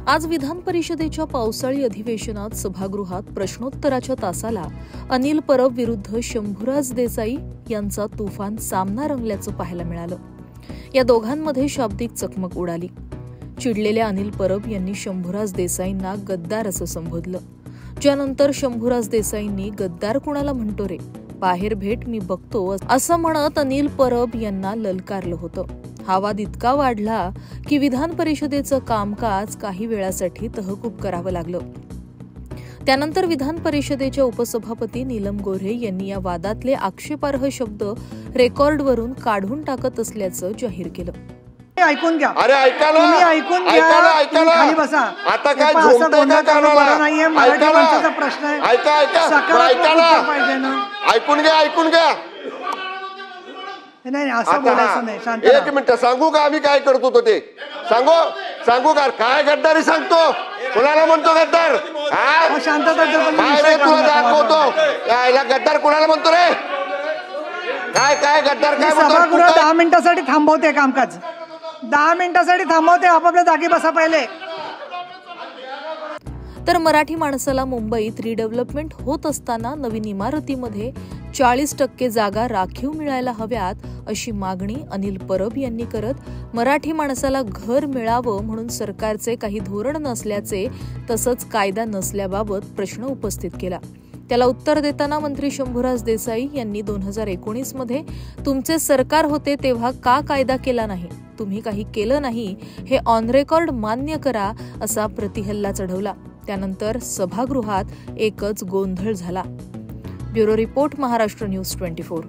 आज विधान परिषदेच्या पावसाळी अधिवेशनात सभागृहात प्रश्नोत्तराच्या तासाला अनिल परब विरुद्ध शंभूराज देसाई यांचा तुफान सामना रंगल्याचं पाहायला मिळालं। या दोघांमध्ये शाब्दिक चकमक उडाली। चिडलेल्या अनिल परब यांनी शंभूराज देसाईंना गद्दार असं संबोधलं, ज्यानंतर शंभूराज देसाईंनी गद्दार कुणाला म्हणतो रे, बाहेर भेट मी बघतो असं म्हणत अनिल परब यांना ललकारलं होतं। हा वाद इतका वाढला की विधान परिषदेचं कामकाज काही वेळासाठी तहकूब करावं लागलं। त्यानंतर विधान परिषदेच्या उपसभापती नीलम गोऱ्हे यांनी या वादातले आक्षेपार्ह शब्द रेकॉर्डवरून काढून टाकत असल्याचं जाहीर केलं। ऐकून घ्या, अरे ऐकायला ऐकून घ्या, खाली बसा। आता काय झोपतोय का कानाला? नाहीये, मराठी माणसाचा प्रश्न आहे। ऐका ऐकून घ्या नाही असं बोलायचं नाही, शांत एक मिनिट सांगू का आम्ही काय करतो तो ते सांगू का? काय गद्दारी सांगतो? कुणाला म्हणतो गद्दार? शांतता तुला दाखवतो याला गद्दार कुणाला म्हणतो रे? काय गद्दार काय म्हणतो? सभागृह 10 मिनिटांसाठी थांबवते कामकाज, 10 मिनिटांसाठी थांबवते। आपापल्या जागी बसा पहिले। तर मराठी माणसाला मुंबईत रिडेव्हलपमेंट होत असताना नवीन इमारतीमध्ये 40% जागा राखीव मिळायला हव्यात अशी मागणी अनिल परब यांनी करत मराठी माणसाला घर मिळावं म्हणून सरकारचे काही धोरण नसल्याचे तसंच कायदा नसल्याबाबत प्रश्न उपस्थित केला। त्याला उत्तर देताना मंत्री शंभूराज देसाई यांनी 2019 मध्ये तुमचे सरकार होते तेव्हा का कायदा केला नाही, तुम्ही काही केलं नाही हे ऑन रेकॉर्ड मान्य करा असा प्रतिहल्ला चढवला। त्यानंतर सभागृहात एकच गोंधळ झाला। Bureau report, Maharashtra news 24।